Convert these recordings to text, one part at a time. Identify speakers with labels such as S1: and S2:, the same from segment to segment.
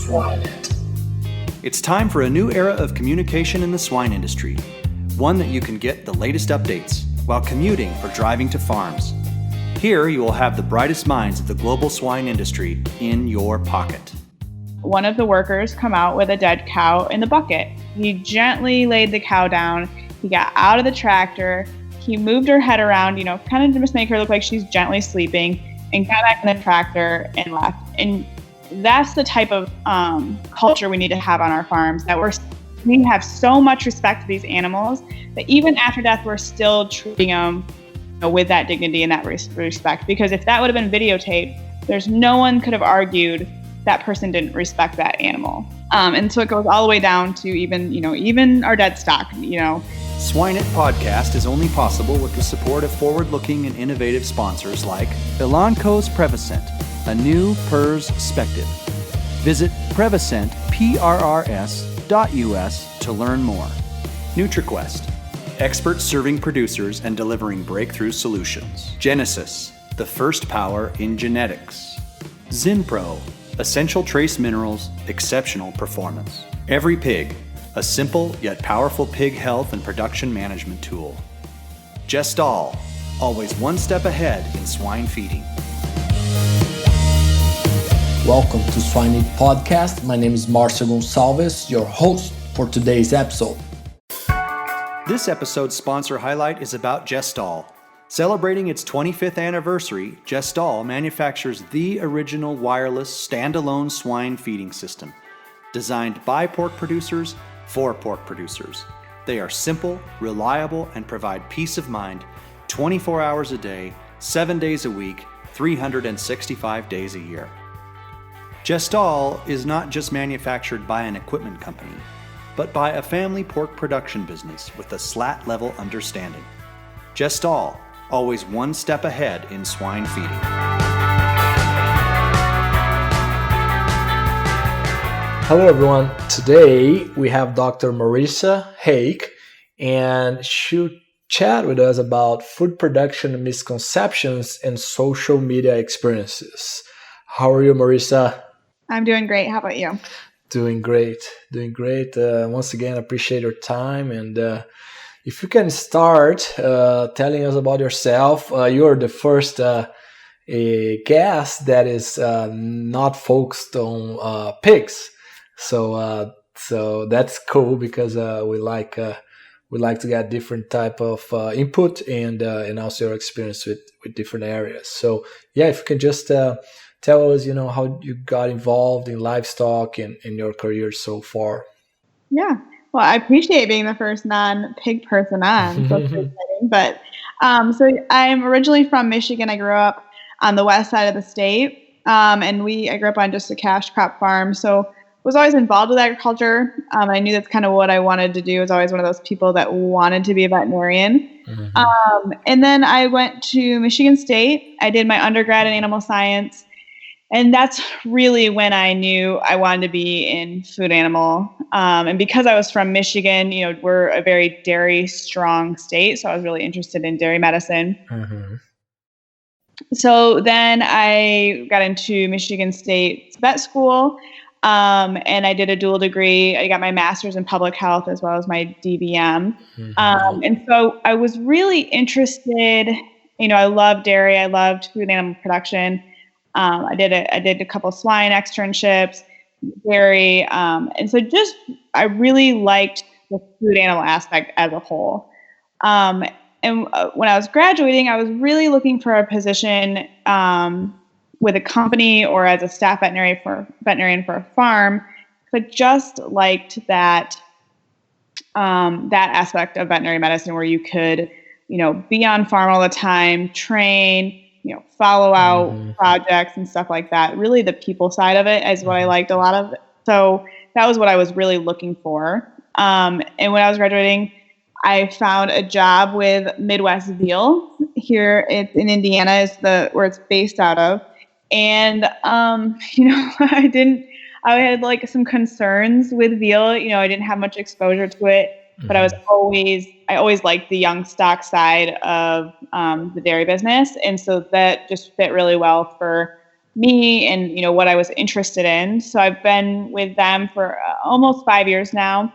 S1: Swine.net.
S2: It's time for a new era of communication in the swine industry, one that you can get the latest updates while commuting or driving to farms. Here you will have the brightest minds of the global swine industry in your pocket.
S3: One of the workers come out with a dead cow in the bucket. He gently laid the cow down. He got out of the tractor. He moved her head around, kind of to just make her look like she's gently sleeping, and got back in the tractor and left. And that's the type of culture we need to have on our farms, that we have so much respect for these animals that even after death, we're still treating them with that dignity and that respect. Because if that would have been videotaped, there's no one could have argued that person didn't respect that animal. And so it goes all the way down to even our dead stock,
S2: Swine.net podcast is only possible with the support of forward-looking and innovative sponsors like Elanco's Prevacent, a new PRRS Spective. Visit Prevacent, PRRS.us to learn more. NutriQuest, experts serving producers and delivering breakthrough solutions. Genesis, the first power in genetics. Zinpro, essential trace minerals, exceptional performance. Every Pig, a simple yet powerful pig health and production management tool. Gestal, always one step ahead in swine feeding.
S1: Welcome to Swine.net podcast. My name is Marissa Gonçalves, your host for today's episode.
S2: This episode's sponsor highlight is about Gestal. Celebrating its 25th anniversary, Gestal manufactures the original wireless standalone swine feeding system, designed by pork producers for pork producers. They are simple, reliable, and provide peace of mind 24 hours a day, 7 days a week, 365 days a year. Gestal is not just manufactured by an equipment company, but by a family pork production business with a slat-level understanding. Gestal, always one step ahead in swine feeding.
S1: Hello everyone. Today we have Dr. Marissa Hake, and she'll chat with us about food production misconceptions and social media experiences. How are you, Marissa?
S3: I'm doing great. How about you?
S1: Doing great. Once again, appreciate your time. And if you can start telling us about yourself. You're the first guest that is not focused on pigs. So that's cool because we like to get different type of input and also your experience with different areas. So yeah, if you can just tell us, how you got involved in livestock and in your career so far.
S3: Yeah, well, I appreciate being the first non-pig person on. So it's exciting. But so I'm originally from Michigan. I grew up on the west side of the state, and I grew up on just a cash crop farm. So was always involved with agriculture. I knew that's kind of what I wanted to do. I was always one of those people that wanted to be a veterinarian. Mm-hmm. And then I went to Michigan State. I did my undergrad in animal science. And that's really when I knew I wanted to be in food animal. And because I was from Michigan, we're a very dairy strong state. So I was really interested in dairy medicine. Mm-hmm. So then I got into Michigan State vet school. And I did a dual degree. I got my master's in public health as well as my DVM. Mm-hmm. And so I was really interested, I loved dairy. I loved food animal production. I did a couple swine externships, dairy. And so I really liked the food animal aspect as a whole. And when I was graduating, I was really looking for a position, with a company or as a staff veterinarian for a farm. I just liked that aspect of veterinary medicine where you could, be on farm all the time, train, follow out mm-hmm. projects and stuff like that. Really the people side of it is what I liked a lot of. So that was what I was really looking for. And when I was graduating, I found a job with Midwest Veal here in Indiana is where it's based out of. And, I had like some concerns with veal. I didn't have much exposure to it, but I always liked the young stock side of the dairy business. And so that just fit really well for me and, what I was interested in. So I've been with them for almost 5 years now,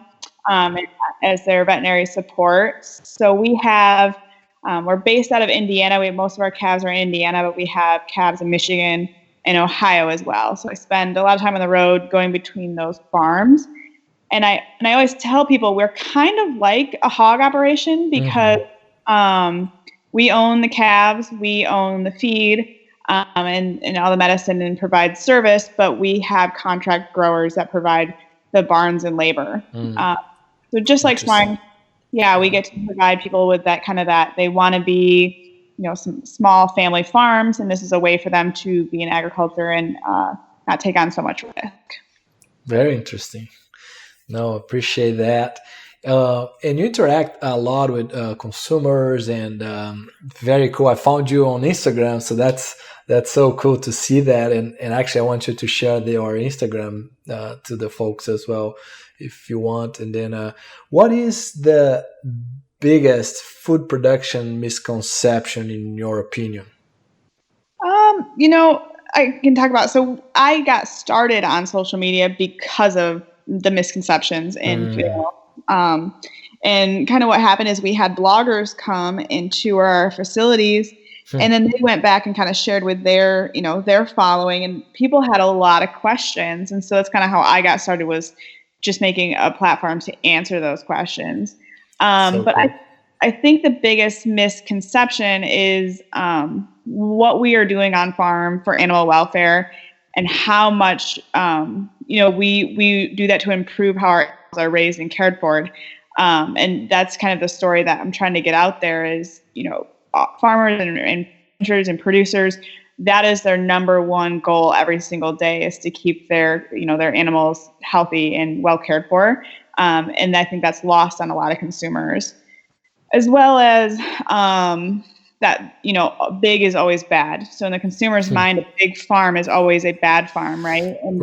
S3: as their veterinary support. So we have, we're based out of Indiana. Most of our calves are in Indiana, but we have calves in Michigan and Ohio as well. So I spend a lot of time on the road going between those farms. And I always tell people we're kind of like a hog operation because we own the calves, we own the feed, and all the medicine and provide service, but we have contract growers that provide the barns and labor. So just like swine, we get to provide people with that they want to be, some small family farms, and this is a way for them to be in agriculture and not take on so much risk.
S1: Very interesting. No, appreciate that. And you interact a lot with consumers, and very cool. I found you on Instagram, so that's so cool to see that. And actually, I want you to share your Instagram to the folks as well, if you want. And then, what is the biggest food production misconception in your opinion?
S3: I can talk about. So I got started on social media because of the misconceptions in Veal. And kind of what happened is we had bloggers come into our facilities, and then they went back and kind of shared with their following, and people had a lot of questions. And so that's kind of how I got started, was just making a platform to answer those questions. But cool. I think the biggest misconception is what we are doing on farm for animal welfare, and how much we do that to improve how our animals are raised and cared for. And that's kind of the story that I'm trying to get out there is, farmers and ranchers and producers, that is their number one goal every single day, is to keep their animals healthy and well cared for. And I think that's lost on a lot of consumers, as well as that, big is always bad. So in the consumer's mind, a big farm is always a bad farm, right? And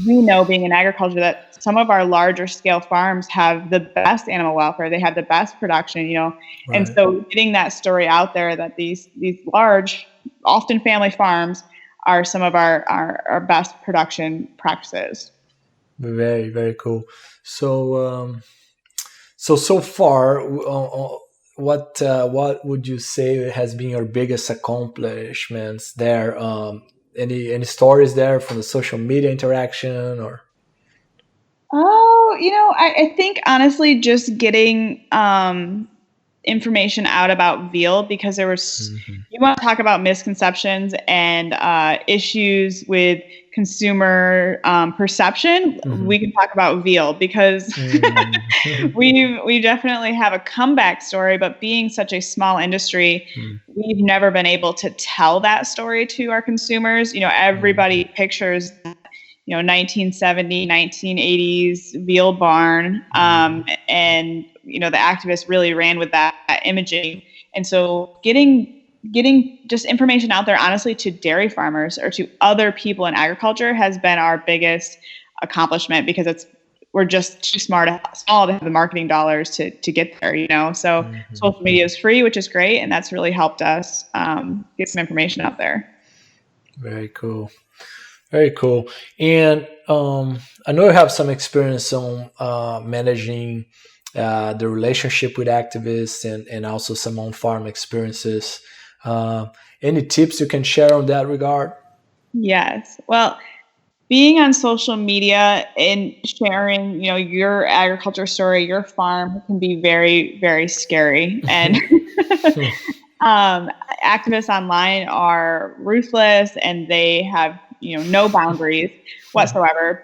S3: we know, being in agriculture, that some of our larger scale farms have the best animal welfare. They have the best production, And so getting that story out there, that these large, often family farms are some of our best production practices.
S1: Very, very cool. So, so far, what would you say has been your biggest accomplishments there? Any stories there from the social media interaction, or?
S3: I think honestly, just getting information out about veal, because there was, you want to talk about misconceptions and issues with consumer perception, we can talk about veal, because we definitely have a comeback story, but being such a small industry, we've never been able to tell that story to our consumers. Everybody pictures 1970, 1980s veal barn. And, the activists really ran with that imaging. And so getting just information out there, honestly, to dairy farmers or to other people in agriculture has been our biggest accomplishment, because we're just too small to have the marketing dollars to get there, So social media is free, which is great. And that's really helped us get some information out there.
S1: Very cool. Very cool. And I know you have some experience on managing the relationship with activists and also some on-farm experiences. Any tips you can share on that regard?
S3: Yes. Well, being on social media and sharing, your agriculture story, your farm, can be very, very scary. And activists online are ruthless, and they have no boundaries whatsoever.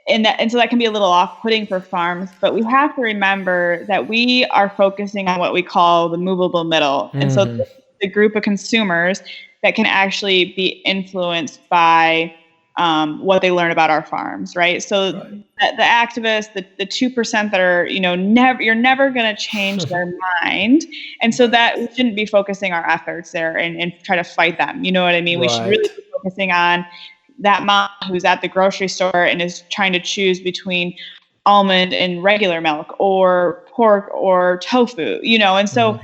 S3: And so that can be a little off-putting for farms. But we have to remember that we are focusing on what we call the movable middle. And so the group of consumers that can actually be influenced by what they learn about our farms, right? So the activists, the 2% that are, you're never going to change their mind. And so that we shouldn't be focusing our efforts there and try to fight them. You know what I mean? We should really be focusing on that mom who's at the grocery store and is trying to choose between almond and regular milk, or pork or tofu, And so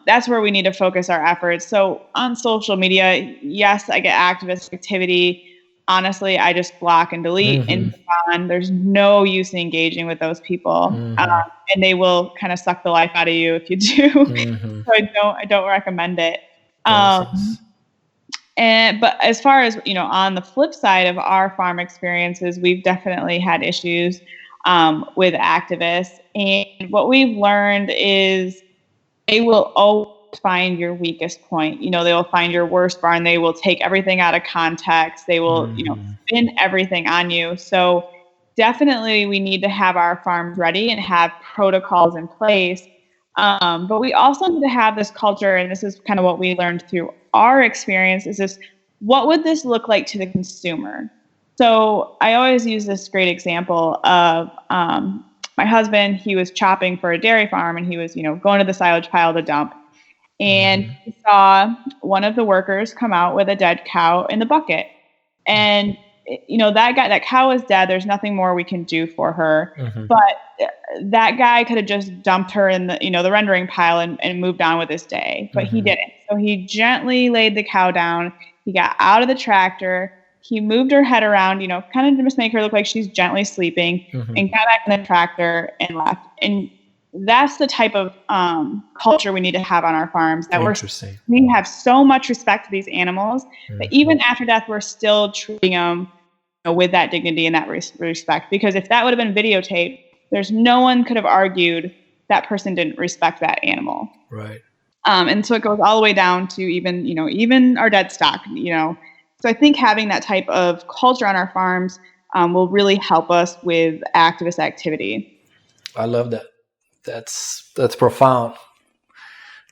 S3: That's where we need to focus our efforts. So on social media, yes, I get activist activity. Honestly, I just block and delete and move on. There's no use in engaging with those people, and they will kind of suck the life out of you if you do. So I don't recommend it. But as far as, on the flip side of our farm experiences, we've definitely had issues with activists. And what we've learned is they will always find your weakest point. They will find your worst barn. They will take everything out of context. They will, spin everything on you. So definitely we need to have our farms ready and have protocols in place. But we also need to have this culture, and this is kind of what we learned through our experience, is this: what would this look like to the consumer? So I always use this great example of my husband. He was chopping for a dairy farm, and he was, going to the silage pile to dump. And he saw one of the workers come out with a dead cow in the bucket. And that cow was dead. There's nothing more we can do for her. But that guy could have just dumped her in the, the rendering pile and moved on with his day. But he didn't. So he gently laid the cow down. He got out of the tractor. He moved her head around, kind of to just make her look like she's gently sleeping, and got back in the tractor and left. And that's the type of culture we need to have on our farms. That we have so much respect for these animals that even after death, we're still treating them with that dignity and that respect. Because if that would have been videotaped, there's no one could have argued that person didn't respect that animal.
S1: Right.
S3: And so it goes all the way down to even our dead stock. So I think having that type of culture on our farms will really help us with activist activity.
S1: I love that. That's profound.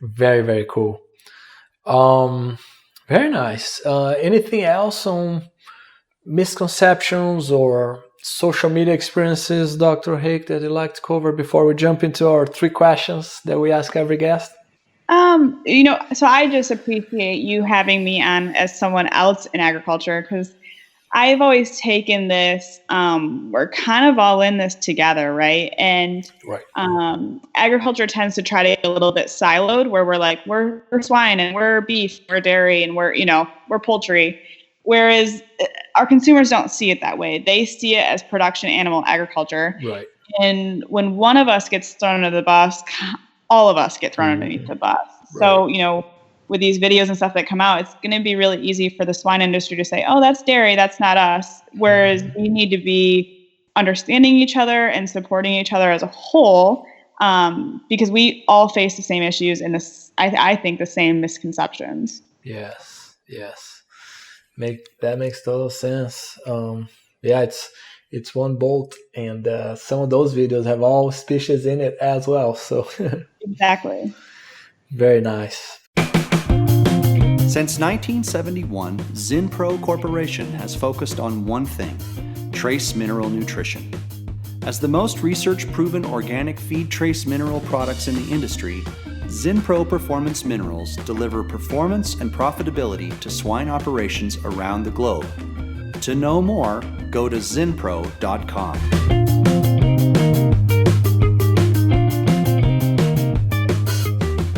S1: Very, very cool. Very nice. Anything else on misconceptions or social media experiences, Dr. Hake, that you'd like to cover before we jump into our 3 questions that we ask every guest?
S3: So I just appreciate you having me on as someone else in agriculture, because I've always taken this, we're kind of all in this together, right? And agriculture tends to try to get a little bit siloed, where we're like, we're swine and we're beef, we're dairy, and we're poultry. Whereas our consumers don't see it that way. They see it as production animal agriculture.
S1: Right. And
S3: when one of us gets thrown under the bus, all of us get thrown underneath the bus. Right. So, with these videos and stuff that come out, it's going to be really easy for the swine industry to say, oh, that's dairy, that's not us. Whereas we need to be understanding each other and supporting each other as a whole, because we all face the same issues and I think the same misconceptions.
S1: Yes. That makes total sense. It's one boat, and some of those videos have all species in it as well. So
S3: exactly.
S1: Very nice.
S2: Since 1971, Zinpro Corporation has focused on one thing: trace mineral nutrition. As the most research-proven organic feed trace mineral products in the industry, Zinpro Performance Minerals deliver performance and profitability to swine operations around the globe. To know more, go to zinpro.com.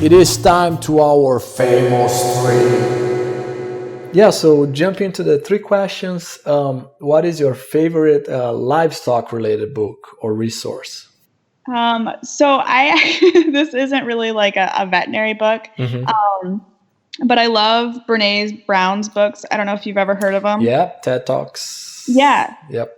S1: It is time to our famous 3. Yeah, so jump into the 3 questions. What is your favorite livestock-related book or resource?
S3: So this isn't really like a veterinary book, but I love Brene Brown's books. I don't know if you've ever heard of them.
S1: Yeah, TED Talks.
S3: Yeah.
S1: Yep.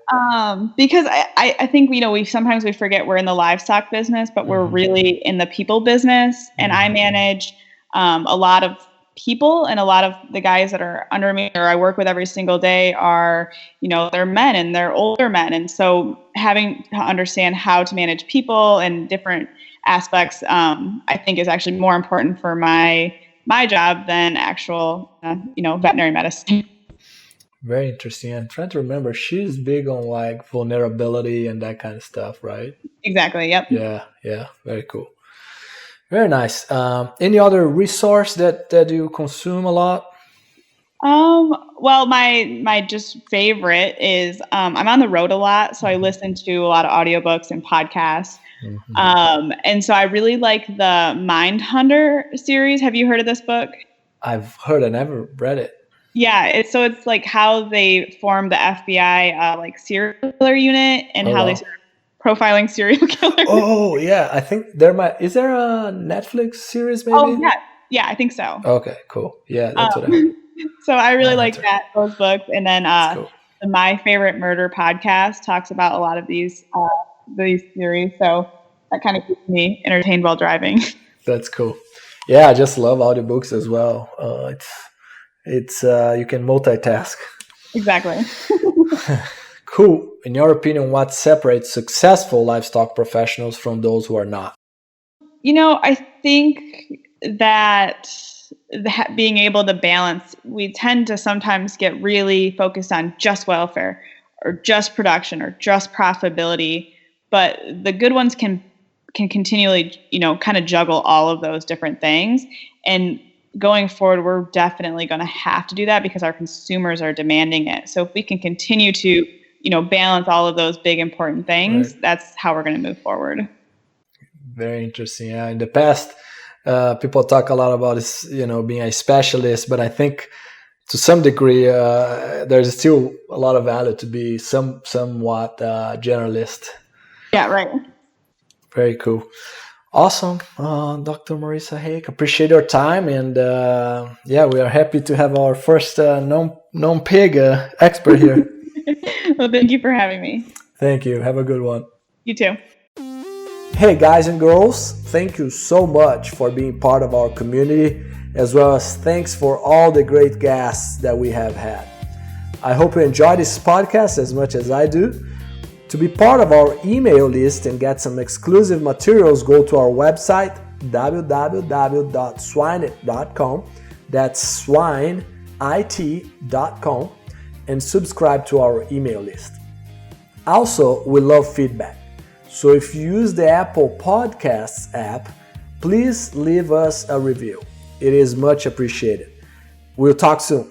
S3: Because I think, we sometimes we forget we're in the livestock business, but we're really in the people business. And I manage a lot of people, and a lot of the guys that are under me or I work with every single day are, they're men and they're older men. And so having to understand how to manage people and different aspects, I think is actually more important for my job than actual, veterinary medicine.
S1: Very interesting. I'm trying to remember. She's big on like vulnerability and that kind of stuff, right?
S3: Exactly. Yep.
S1: Yeah. Very cool. Very nice. Any other resource that you consume a lot?
S3: Well, my just favorite is I'm on the road a lot, so I listen to a lot of audiobooks and podcasts. And so I really like the Mindhunter series. Have you heard of this book?
S1: I've heard. I never read it.
S3: Yeah, it's like how they formed the FBI like serial killer unit and how they started profiling serial killers.
S1: Oh yeah, I think is there a Netflix series maybe?
S3: Oh yeah, I think so.
S1: Okay, cool. Yeah, that's what I heard.
S3: So I really like those books, and then
S1: Cool.
S3: the My Favorite Murder podcast talks about a lot of these theories. So that kind of keeps me entertained while driving.
S1: That's cool. Yeah, I just love audiobooks as well. It's you can multitask.
S3: Exactly.
S1: Cool. In your opinion, what separates successful livestock professionals from those who are not?
S3: I think that being able to balance, we tend to sometimes get really focused on just welfare or just production or just profitability, but the good ones can continually, kind of juggle all of those different things. And going forward, we're definitely going to have to do that because our consumers are demanding it. So if we can continue to, balance all of those big important things, that's how we're going to move forward.
S1: Very interesting. Yeah, in the past, people talk a lot about this, being a specialist, but I think to some degree, there's still a lot of value to be somewhat generalist.
S3: Yeah, right.
S1: Very cool. Awesome. Dr. Marissa Hake, appreciate your time. And we are happy to have our first non-pig expert here.
S3: Well, thank you for having me.
S1: Thank you. Have a good one.
S3: You too.
S1: Hey guys and girls, thank you so much for being part of our community, as well as thanks for all the great guests that we have had. I hope you enjoy this podcast as much as I do. To be part of our email list and get some exclusive materials, go to our website, www.swineit.com. That's swineit.com, and subscribe to our email list. Also, we love feedback. So if you use the Apple Podcasts app, please leave us a review. It is much appreciated. We'll talk soon.